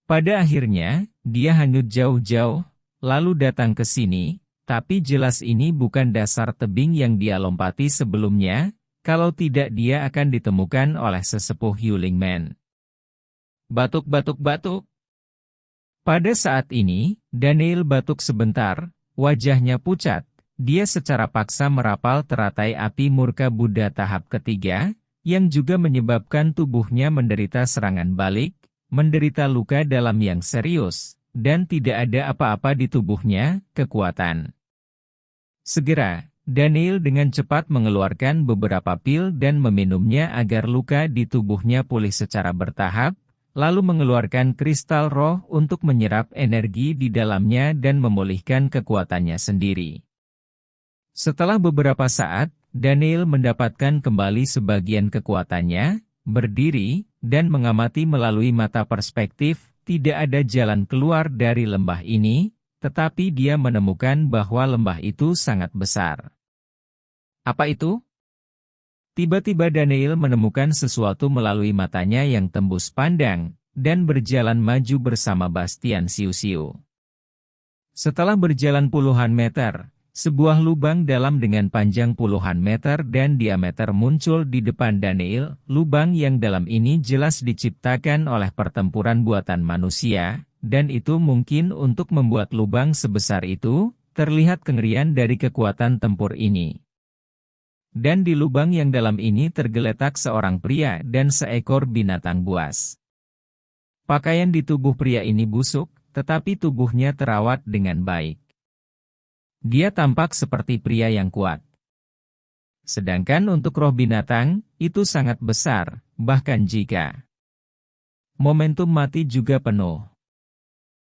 [SPEAKER 1] Pada akhirnya, dia hanyut jauh-jauh, lalu datang ke sini, tapi jelas ini bukan dasar tebing yang dia lompati sebelumnya, kalau tidak dia akan ditemukan oleh sesepuh Yulingman. Batuk-batuk-batuk. Pada saat ini, Daniel batuk sebentar, wajahnya pucat, dia secara paksa merapal teratai api murka Buddha tahap ketiga, yang juga menyebabkan tubuhnya menderita serangan balik, menderita luka dalam yang serius, dan tidak ada apa-apa di tubuhnya, kekuatan. Segera, Daniel dengan cepat mengeluarkan beberapa pil dan meminumnya agar luka di tubuhnya pulih secara bertahap, lalu mengeluarkan kristal roh untuk menyerap energi di dalamnya dan memulihkan kekuatannya sendiri. Setelah beberapa saat, Daniel mendapatkan kembali sebagian kekuatannya, berdiri, dan mengamati melalui mata perspektif, tidak ada jalan keluar dari lembah ini, tetapi dia menemukan bahwa lembah itu sangat besar. Apa itu? Tiba-tiba Daniel menemukan sesuatu melalui matanya yang tembus pandang, dan berjalan maju bersama Bastian siu-siu. Setelah berjalan puluhan meter, sebuah lubang dalam dengan panjang puluhan meter dan diameter muncul di depan Daniel. Lubang yang dalam ini jelas diciptakan oleh pertempuran buatan manusia, dan itu mungkin untuk membuat lubang sebesar itu, terlihat kengerian dari kekuatan tempur ini. Dan di lubang yang dalam ini tergeletak seorang pria dan seekor binatang buas. Pakaian di tubuh pria ini busuk, tetapi tubuhnya terawat dengan baik. Dia tampak seperti pria yang kuat. Sedangkan untuk roh binatang, itu sangat besar, bahkan jika momentum mati juga penuh.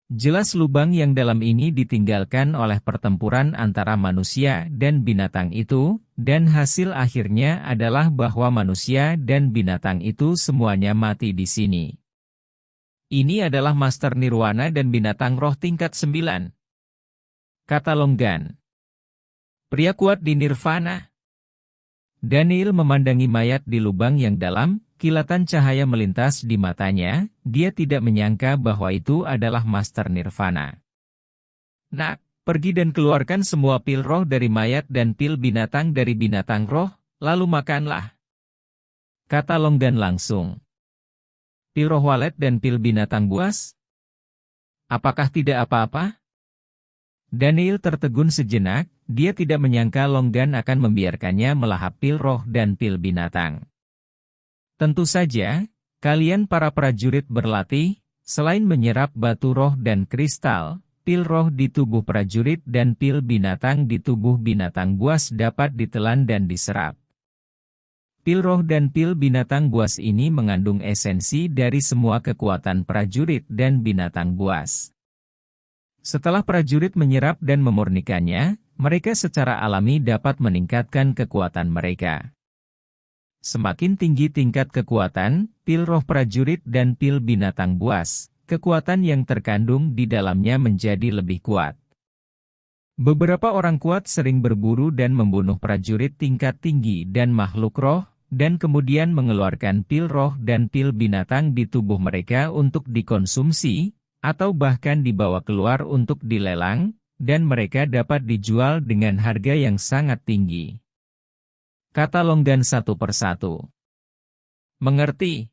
[SPEAKER 1] Jelas lubang yang dalam ini ditinggalkan oleh pertempuran antara manusia dan binatang itu, dan hasil akhirnya adalah bahwa manusia dan binatang itu semuanya mati di sini. Ini adalah Master Nirwana dan binatang roh tingkat 9. Kata Longgan. Pria kuat di Nirvana. Daniel memandangi mayat di lubang yang dalam, kilatan cahaya melintas di matanya, dia tidak menyangka bahwa itu adalah Master Nirvana. Nak, pergi dan keluarkan semua pil roh dari mayat dan pil binatang dari binatang roh, lalu makanlah. Kata Longgan langsung. pil roh walet dan pil binatang buas? Apakah tidak apa-apa? Daniel tertegun sejenak, dia tidak menyangka Longgan akan membiarkannya melahap pil roh dan pil binatang. Tentu saja, kalian para prajurit berlatih, selain menyerap batu roh dan kristal, pil roh di tubuh prajurit dan pil binatang di tubuh binatang buas dapat ditelan dan diserap. Pil roh dan pil binatang buas ini mengandung esensi dari semua kekuatan prajurit dan binatang buas. Setelah prajurit menyerap dan memurnikannya, mereka secara alami dapat meningkatkan kekuatan mereka. Semakin tinggi tingkat kekuatan, pil roh prajurit dan pil binatang buas, kekuatan yang terkandung di dalamnya menjadi lebih kuat. Beberapa orang kuat sering berburu dan membunuh prajurit tingkat tinggi dan makhluk roh, dan kemudian mengeluarkan pil roh dan pil binatang di tubuh mereka untuk dikonsumsi, atau bahkan dibawa keluar untuk dilelang, dan mereka dapat dijual dengan harga yang sangat tinggi. Kata Longgan satu persatu. Mengerti?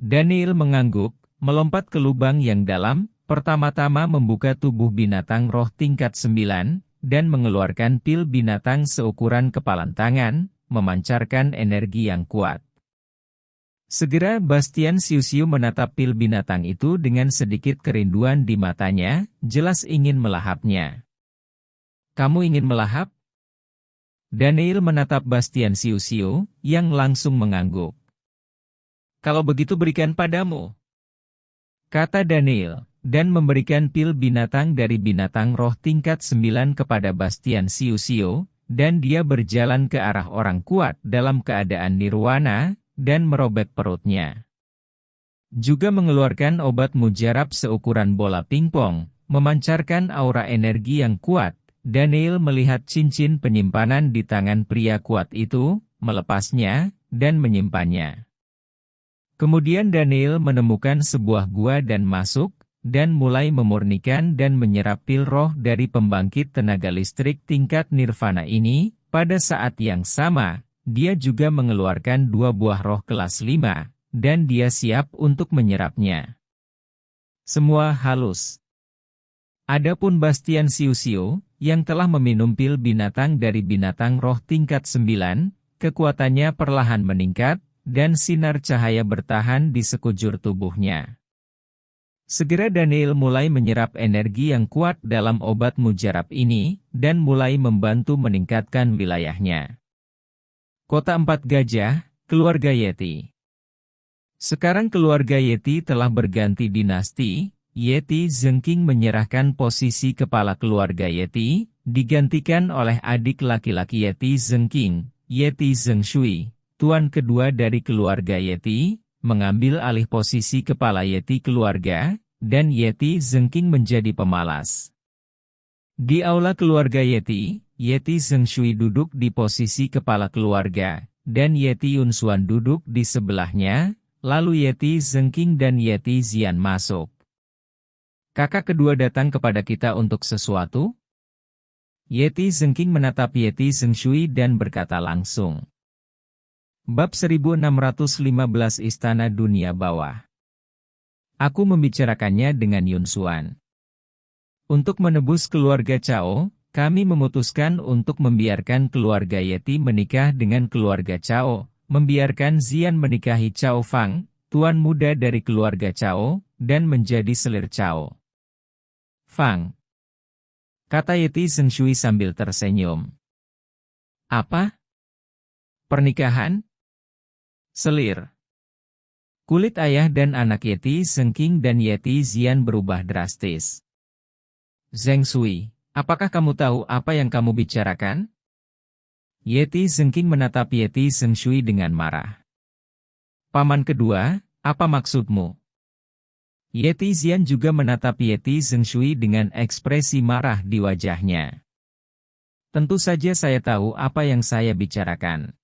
[SPEAKER 1] Daniel mengangguk, melompat ke lubang yang dalam, pertama-tama membuka tubuh binatang roh tingkat 9, dan mengeluarkan pil binatang seukuran kepalan tangan, memancarkan energi yang kuat. Segera Bastian Siu-Siu menatap pil binatang itu dengan sedikit kerinduan di matanya, jelas ingin melahapnya. Kamu ingin melahap? Daniel menatap Bastian Siu-Siu, yang langsung mengangguk. Kalau begitu berikan padamu, kata Daniel, dan memberikan pil binatang dari binatang roh tingkat 9 kepada Bastian Siu-Siu, dan dia berjalan ke arah orang kuat dalam keadaan nirwana, dan merobek perutnya. Juga mengeluarkan obat mujarab seukuran bola pingpong, memancarkan aura energi yang kuat. Daniel melihat cincin penyimpanan di tangan pria kuat itu, melepasnya, dan menyimpannya. Kemudian Daniel menemukan sebuah gua dan masuk, dan mulai memurnikan dan menyerap pil roh dari pembangkit tenaga listrik tingkat nirvana ini. Pada saat yang sama, dia juga mengeluarkan 2 buah roh kelas 5, dan dia siap untuk menyerapnya. Semua halus. Adapun Bastian Siu-Siu, yang telah meminum pil binatang dari binatang roh tingkat 9, kekuatannya perlahan meningkat, dan sinar cahaya bertahan di sekujur tubuhnya. Segera Daniel mulai menyerap energi yang kuat dalam obat mujarab ini, dan mulai membantu meningkatkan wilayahnya. Kota 4 Gajah, Keluarga Yeti. Sekarang keluarga Yeti telah berganti dinasti. Yeti Zengking menyerahkan posisi kepala keluarga Yeti, digantikan oleh adik laki-laki Yeti Zengking, Yeti Zengshui, tuan kedua dari keluarga Yeti, mengambil alih posisi kepala Yeti keluarga, dan Yeti Zengking menjadi pemalas. Di aula keluarga Yeti, Yeti Zengshui duduk di posisi kepala keluarga, dan Yeti Yunsuan duduk di sebelahnya, lalu Yeti Zengking dan Yeti Zian masuk. Kakak kedua datang kepada kita untuk sesuatu? Yeti Zengking menatap Yeti Zengshui dan berkata langsung. Bab 1615 Istana Dunia Bawah. Aku membicarakannya dengan Yunsuan. Untuk menebus keluarga Cao, kami memutuskan untuk membiarkan keluarga Yeti menikah dengan keluarga Cao, membiarkan Zian menikahi Cao Fang, tuan muda dari keluarga Cao, dan menjadi selir Cao Fang, kata Yeti Zengshui sambil tersenyum. Apa? Pernikahan? Selir. Kulit ayah dan anak Yeti Zengking dan Yeti Zian berubah drastis. Zengshui, apakah kamu tahu apa yang kamu bicarakan? Yeti Zengking menatap Yeti Zengshui dengan marah. Paman kedua, apa maksudmu? Yeti Zian juga menatap Yeti Zengshui dengan ekspresi marah di wajahnya. Tentu saja saya tahu apa yang saya bicarakan.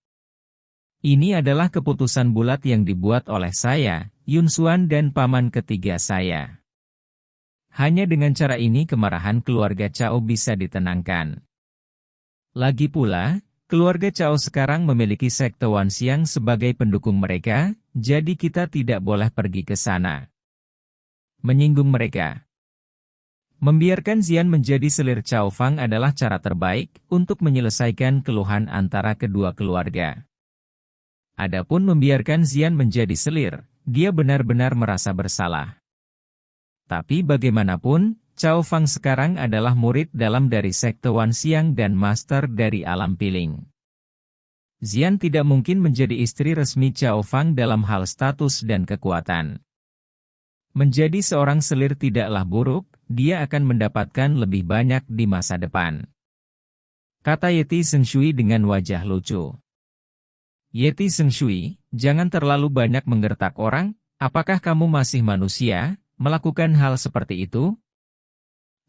[SPEAKER 1] Ini adalah keputusan bulat yang dibuat oleh saya, Yunsuan dan paman ketiga saya. Hanya dengan cara ini kemarahan keluarga Cao bisa ditenangkan. Lagi pula, keluarga Cao sekarang memiliki sekte Wanxiang sebagai pendukung mereka, jadi kita tidak boleh pergi ke sana. Menyinggung mereka. Membiarkan Xian menjadi selir Cao Fang adalah cara terbaik untuk menyelesaikan keluhan antara kedua keluarga. Adapun membiarkan Xian menjadi selir, dia benar-benar merasa bersalah. Tapi bagaimanapun, Cao Fang sekarang adalah murid dalam dari sekte Wan Xiang dan master dari alam piling. Xian tidak mungkin menjadi istri resmi Cao Fang dalam hal status dan kekuatan. Menjadi seorang selir tidaklah buruk, dia akan mendapatkan lebih banyak di masa depan. Kata Yeti Zheng Shui dengan wajah lucu. Yeti Zheng Shui, jangan terlalu banyak menggertak orang, apakah kamu masih manusia, melakukan hal seperti itu?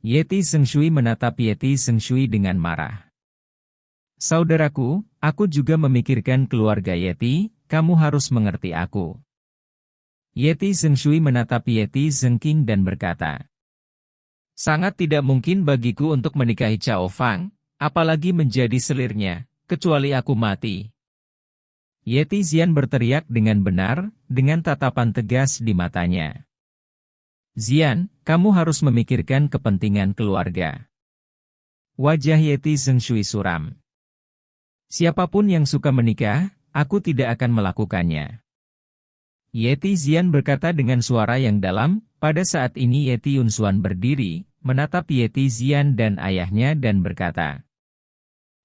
[SPEAKER 1] Yeti Zheng Shui menatap Yeti Zheng Shui dengan marah. Saudaraku, aku juga memikirkan keluarga Yeti, kamu harus mengerti aku. Yeti Zheng Shui menatap Yeti Zheng Qing dan berkata, sangat tidak mungkin bagiku untuk menikahi Cao Fang, apalagi menjadi selirnya, kecuali aku mati. Yeti Xian berteriak dengan benar, dengan tatapan tegas di matanya. Xian, kamu harus memikirkan kepentingan keluarga. Wajah Yeti Zheng Shui suram. Siapapun yang suka menikah, aku tidak akan melakukannya. Yeti Xian berkata dengan suara yang dalam. Pada saat ini Yeti Yunxuan berdiri, menatap Yeti Xian dan ayahnya dan berkata,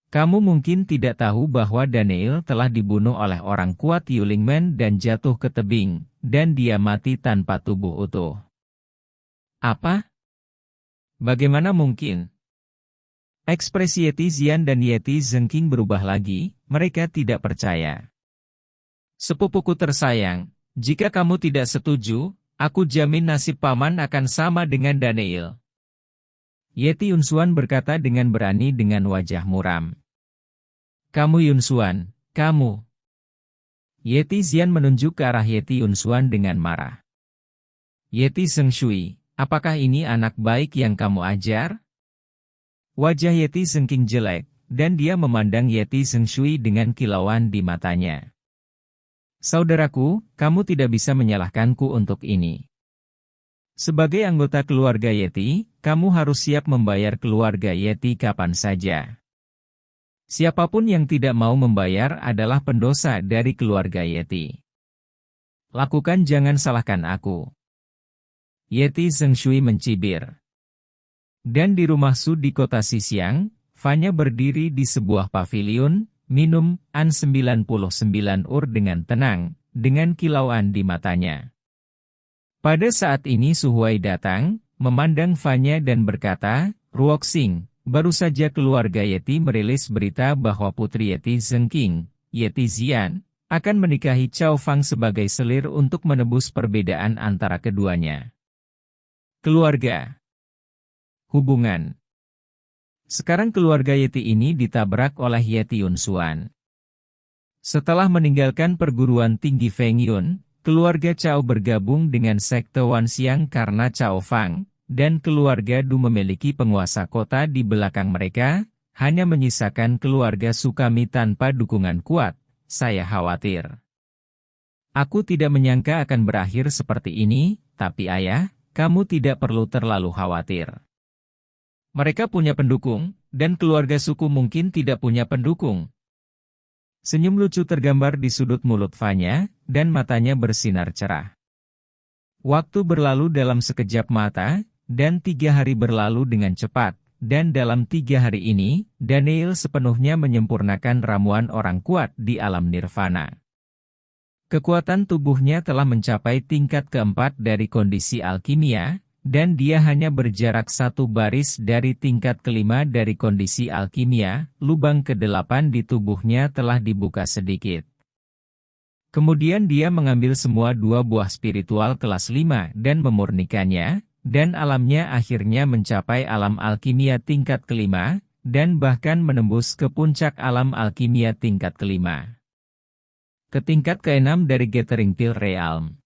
[SPEAKER 1] kamu mungkin tidak tahu bahwa Daniel telah dibunuh oleh orang kuat Yulingmen dan jatuh ke tebing, dan dia mati tanpa tubuh utuh. Apa? Bagaimana mungkin? Ekspresi Yeti Xian dan Yeti Zheng Qing berubah lagi, mereka tidak percaya. Sepupuku tersayang, jika kamu tidak setuju, aku jamin nasib paman akan sama dengan Daniel. Yeti Yunxuan berkata dengan berani dengan wajah muram. Kamu Yunxuan, kamu. Yeti Xian menunjuk ke arah Yeti Yunxuan dengan marah. Yeti Zheng Shui, apakah ini anak baik yang kamu ajar? Wajah Yeti Zheng Qing jelek, dan dia memandang Yeti Zheng Shui dengan kilauan di matanya. Saudaraku, kamu tidak bisa menyalahkanku untuk ini. Sebagai anggota keluarga Yeti, kamu harus siap membayar keluarga Yeti kapan saja. Siapapun yang tidak mau membayar adalah pendosa dari keluarga Yeti. Lakukan, jangan salahkan aku. Yeti Zheng Shui mencibir. Dan di rumah Su di kota Xisiang, Fanya berdiri di sebuah pavilion, minum An 99 dengan tenang, dengan kilauan di matanya. Pada saat ini Su Huai datang, memandang Fanya dan berkata, Ruoxing, baru saja keluarga Yeti merilis berita bahwa putri Yeti Zheng Qing, Yeti Xian, akan menikahi Cao Fang sebagai selir untuk menebus perbedaan antara keduanya. Keluarga. Hubungan. Sekarang keluarga Yeti ini ditabrak oleh Yeti Yunxuan. Setelah meninggalkan perguruan tinggi Feng Yun, keluarga Cao bergabung dengan sekte Wan Xiang karena Cao Fang, dan keluarga Du memiliki penguasa kota di belakang mereka, hanya menyisakan keluarga Sukami tanpa dukungan kuat. Saya khawatir. Aku tidak menyangka akan berakhir seperti ini, tapi ayah, kamu tidak perlu terlalu khawatir. Mereka punya pendukung, dan keluarga suku mungkin tidak punya pendukung. Senyum lucu tergambar di sudut mulut Fanya, dan matanya bersinar cerah. Waktu berlalu dalam sekejap mata, dan 3 hari berlalu dengan cepat, dan dalam 3 hari ini, Daniel sepenuhnya menyempurnakan ramuan orang kuat di alam nirvana. Kekuatan tubuhnya telah mencapai tingkat keempat dari kondisi alkimia, dan dia hanya berjarak 1 baris dari tingkat kelima dari kondisi alkimia, lubang ke-8 di tubuhnya telah dibuka sedikit. Kemudian dia mengambil semua 2 buah spiritual kelas 5 dan memurnikannya, dan alamnya akhirnya mencapai alam alkimia tingkat kelima, dan bahkan menembus ke puncak alam alkimia tingkat kelima. Ke tingkat ke-6 dari Gathering Pill Realm.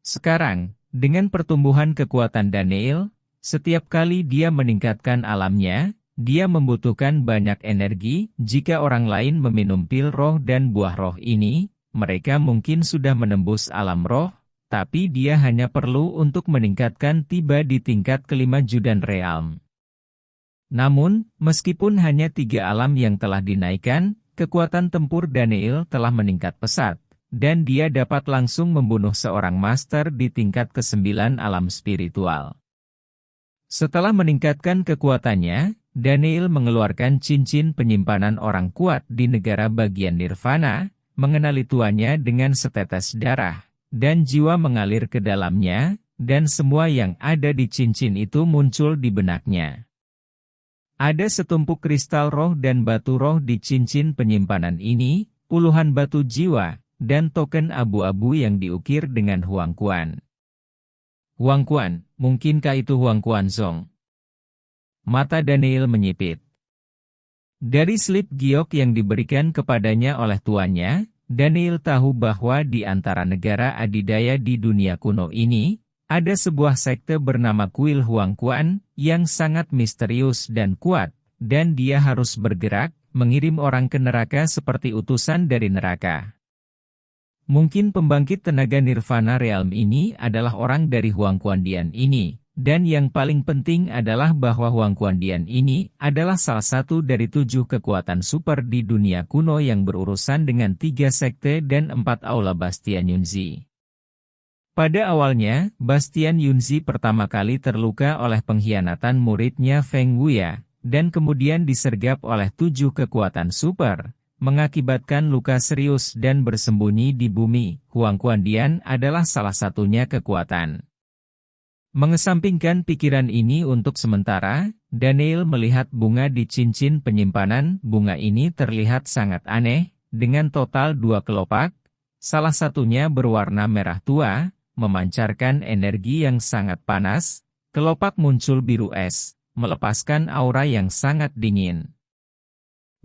[SPEAKER 1] Sekarang, dengan pertumbuhan kekuatan Daniel, setiap kali dia meningkatkan alamnya, dia membutuhkan banyak energi. Jika orang lain meminum pil roh dan buah roh ini, mereka mungkin sudah menembus alam roh, tapi dia hanya perlu untuk meningkatkan tiba di tingkat kelima Judan Realm. Namun, meskipun hanya 3 alam yang telah dinaikkan, kekuatan tempur Daniel telah meningkat pesat, dan dia dapat langsung membunuh seorang master di tingkat ke-9 alam spiritual. Setelah meningkatkan kekuatannya, Daniel mengeluarkan cincin penyimpanan orang kuat di negara bagian Nirvana, mengenali tuannya dengan setetes darah, dan jiwa mengalir ke dalamnya, dan semua yang ada di cincin itu muncul di benaknya. Ada setumpuk kristal roh dan batu roh di cincin penyimpanan ini, puluhan batu jiwa, dan token abu-abu yang diukir dengan Huang Quan. Huang Quan, mungkinkah itu Huang Quan Zong? Mata Daniel menyipit. Dari slip giok yang diberikan kepadanya oleh tuannya, Daniel tahu bahwa di antara negara adidaya di dunia kuno ini, ada sebuah sekte bernama Kuil Huang Quan, yang sangat misterius dan kuat, dan dia harus bergerak, mengirim orang ke neraka seperti utusan dari neraka. Mungkin pembangkit tenaga Nirvana Realm ini adalah orang dari Huang Quandian ini, dan yang paling penting adalah bahwa Huang Quandian ini adalah salah satu dari 7 kekuatan super di dunia kuno yang berurusan dengan 3 sekte dan 4 aula Bastian Yunzi. Pada awalnya, Bastian Yunzi pertama kali terluka oleh pengkhianatan muridnya Feng Wuya, dan kemudian disergap oleh 7 kekuatan super, mengakibatkan luka serius dan bersembunyi di bumi. Huang Quandian adalah salah satunya kekuatan. Mengesampingkan pikiran ini untuk sementara, Daniel melihat bunga di cincin penyimpanan. Bunga ini terlihat sangat aneh, dengan total 2 kelopak, salah satunya berwarna merah tua, memancarkan energi yang sangat panas. Kelopak muncul biru es, melepaskan aura yang sangat dingin.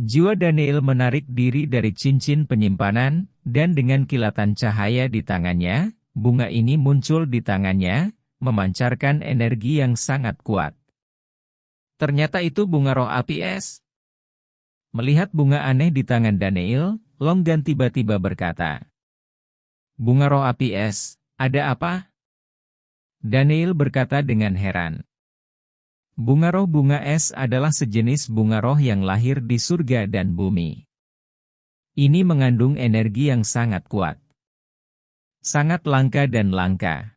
[SPEAKER 1] Jiwa Daniel menarik diri dari cincin penyimpanan, dan dengan kilatan cahaya di tangannya, bunga ini muncul di tangannya, memancarkan energi yang sangat kuat. Ternyata itu bunga roh api es. Melihat bunga aneh di tangan Daniel, Longgan tiba-tiba berkata, "Bunga roh api es, ada apa?" Daniel berkata dengan heran. Bunga roh bunga es adalah sejenis bunga roh yang lahir di surga dan bumi. Ini mengandung energi yang sangat kuat. Sangat langka dan langka.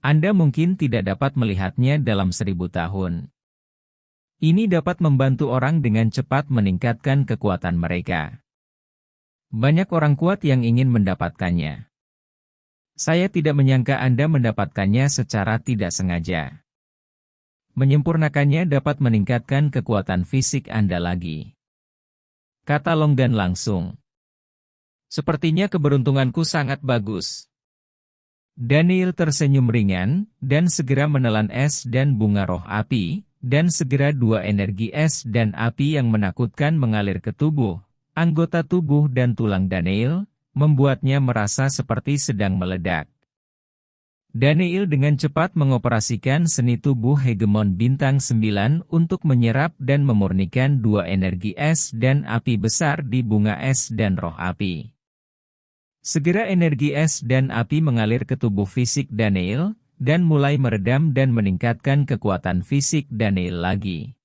[SPEAKER 1] Anda mungkin tidak dapat melihatnya dalam 1000 tahun. Ini dapat membantu orang dengan cepat meningkatkan kekuatan mereka. Banyak orang kuat yang ingin mendapatkannya. Saya tidak menyangka Anda mendapatkannya secara tidak sengaja. Menyempurnakannya dapat meningkatkan kekuatan fisik Anda lagi. Kata Longgan langsung. Sepertinya keberuntunganku sangat bagus. Daniel tersenyum ringan, dan segera menelan es dan bunga roh api, dan segera 2 energi es dan api yang menakutkan mengalir ke tubuh, anggota tubuh dan tulang Daniel, membuatnya merasa seperti sedang meledak. Daniel dengan cepat mengoperasikan seni tubuh hegemon bintang 9 untuk menyerap dan memurnikan 2 energi es dan api besar di bunga es dan roh api. Segera energi es dan api mengalir ke tubuh fisik Daniel, dan mulai meredam dan meningkatkan kekuatan fisik Daniel lagi.